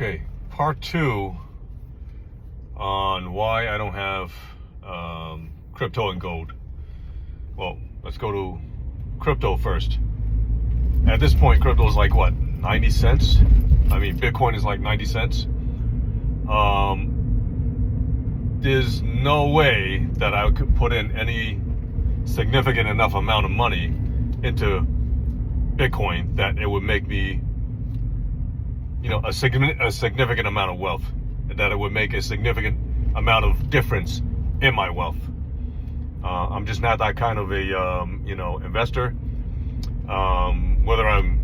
Okay, part two on why I don't have crypto and gold. Well, let's go to crypto first. At this point, crypto is like what, 90 cents? I mean, Bitcoin is like 90 cents. There's no way that I could put in any significant enough amount of money into Bitcoin that it would make me, a significant amount of wealth, that it would make a significant amount of difference in my wealth. I'm just not that kind of a, investor. Whether I'm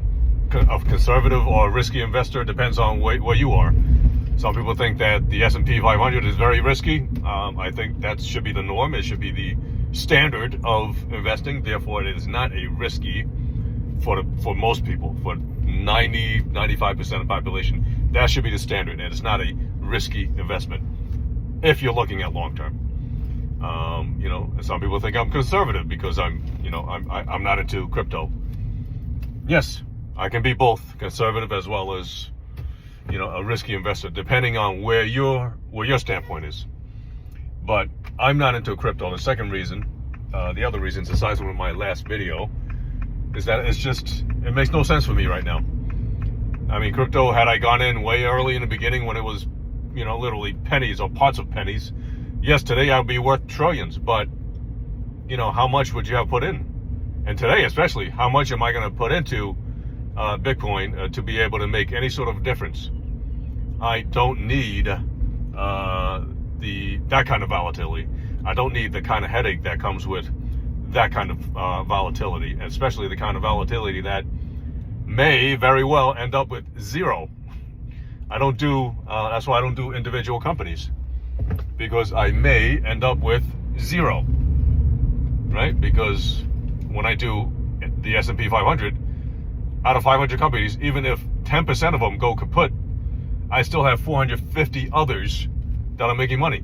a conservative or a risky investor depends on where you are. Some people think that the S&P 500 is very risky. I think that should be the norm. It should be the standard of investing. Therefore, it is not a risky for most people. For 95% of the population, that should be the standard, and it's not a risky investment if you're looking at long term. Some people think I'm conservative because I'm not into crypto. Yes, I can be both conservative as well as a risky investor, depending on where your standpoint is. But I'm not into crypto. The second reason, the other reasons, aside from my last video, is that it makes no sense for me right now. I mean, crypto, had I gone in way early in the beginning when it was, literally pennies or parts of pennies, yes, today I would be worth trillions. But, how much would you have put in? And today, especially, how much am I going to put into Bitcoin to be able to make any sort of difference? I don't need that kind of volatility. I don't need the kind of headache that comes with that kind of volatility, especially the kind of volatility that may very well end up with zero. That's why I don't do individual companies, because I may end up with zero, right? Because when I do the S&P 500, out of 500 companies, even if 10% of them go kaput, I still have 450 others that are making money.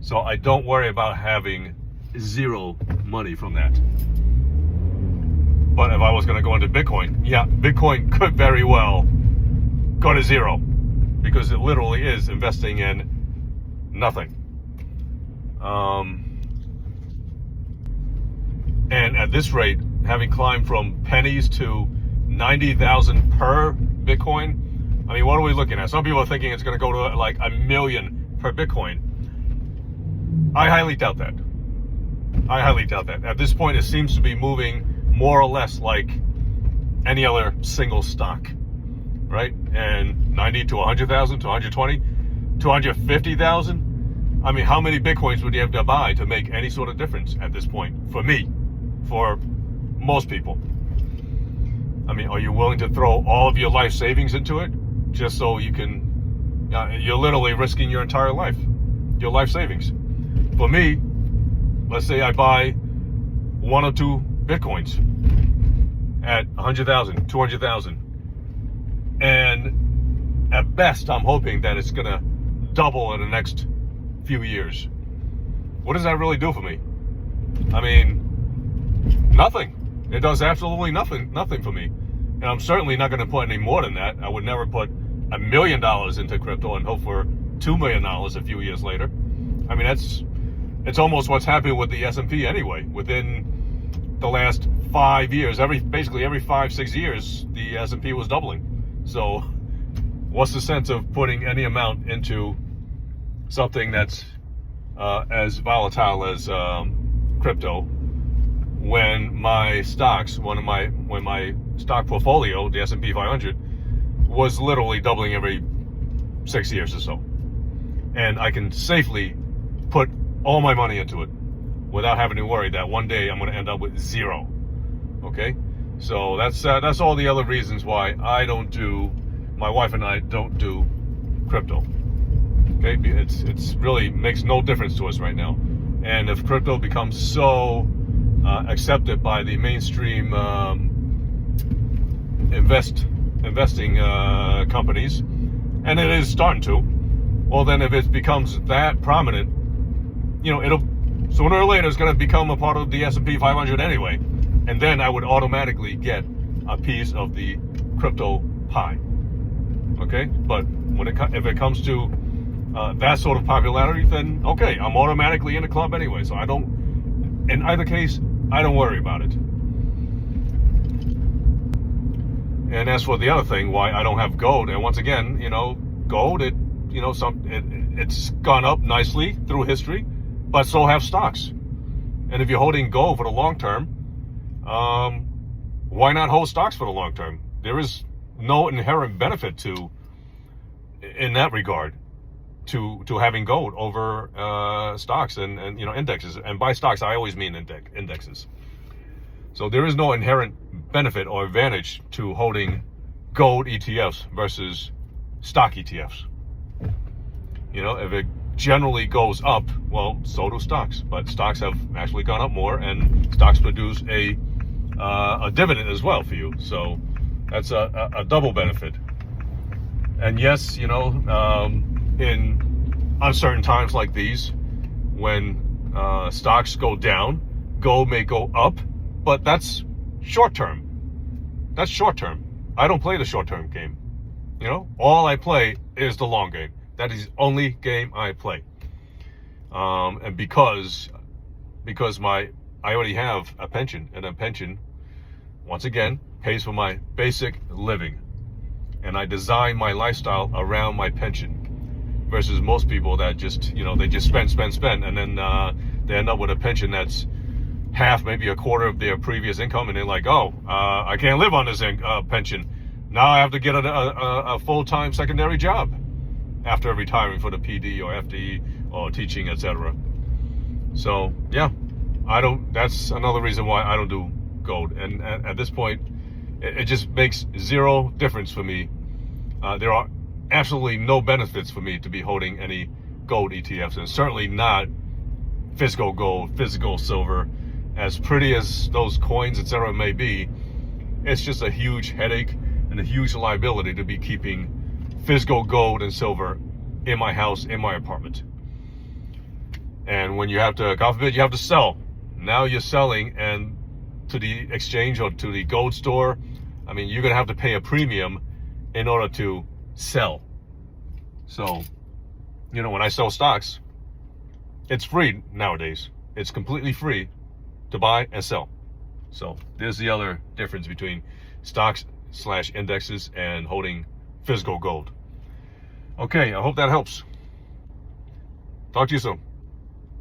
So I don't worry about having zero money from that. But if I was going to go into Bitcoin, Bitcoin could very well go to zero, because it literally is investing in nothing. And at this rate, having climbed from pennies to 90,000 per Bitcoin, I mean, what are we looking at? Some people are thinking it's going to go to like 1 million per Bitcoin. I highly doubt that. At this point, it seems to be moving more or less like any other single stock, right? And 90 to 100,000 to 120, 250,000. I mean, how many Bitcoins would you have to buy to make any sort of difference at this point? For me, for most people. I mean, are you willing to throw all of your life savings into it just so you can, you're literally risking your entire life, your life savings. For me, let's say I buy 1 or 2 Bitcoins at 100,000, 200,000. And at best, I'm hoping that it's going to double in the next few years. What does that really do for me? I mean, nothing. It does absolutely nothing for me. And I'm certainly not going to put any more than that. I would never put $1 million into crypto and hope for $2 million a few years later. I mean, it's almost what's happening with the S&P anyway. Within the last 5 years, basically every 5-6 years, the S&P was doubling. So what's the sense of putting any amount into something that's as volatile as crypto, when my stocks, when my stock portfolio, the S&P 500, was literally doubling every 6 years or so? And I can safely put all my money into it without having to worry that one day I'm going to end up with zero. Okay? So that's all the other reasons why my wife and I don't do crypto. Okay? It's really makes no difference to us right now. And if crypto becomes so accepted by the mainstream investing companies, and it is starting to, well, then if it becomes that prominent, it'll sooner or later it's going to become a part of the S&P 500 anyway, and then I would automatically get a piece of the crypto pie. Okay, but if it comes to that sort of popularity, then okay, I'm automatically in the club anyway. So I don't. In either case, I don't worry about it. And as for the other thing, why I don't have gold, and once again, gold, it's gone up nicely through history, but so have stocks. And if you're holding gold for the long term, why not hold stocks for the long term? There is no inherent benefit in that regard, to having gold over stocks and indexes. And by stocks, I always mean indexes. So there is no inherent benefit or advantage to holding gold ETFs versus stock ETFs. If it generally goes up, well, so do stocks. But stocks have actually gone up more, and stocks produce a dividend as well for you. So that's a double benefit. And yes, in uncertain times like these, when stocks go down, gold may go up, but that's short term. That's short term. I don't play the short term game. All I play is the long game. That is the only game I play. And because I already have a pension, and a pension, once again, pays for my basic living. And I design my lifestyle around my pension, versus most people that just, they just spend, and then they end up with a pension that's half, maybe a quarter of their previous income, and they're like, I can't live on this pension. Now I have to get a full-time secondary job after retiring for the PD or FTE or teaching, etc. So yeah, that's another reason why I don't do gold. And at this point, it just makes zero difference for me. There are absolutely no benefits for me to be holding any gold ETFs, and certainly not physical gold, physical silver. As pretty as those coins, etc. may be, it's just a huge headache and a huge liability to be keeping physical gold and silver in my house, in my apartment. And when you have to, God forbid, you have to sell. Now you're selling, and to the exchange or to the gold store, you're going to have to pay a premium in order to sell. So, when I sell stocks, it's free nowadays. It's completely free to buy and sell. So there's the other difference between stocks/indexes and holding physical gold. Okay, I hope that helps. Talk to you soon.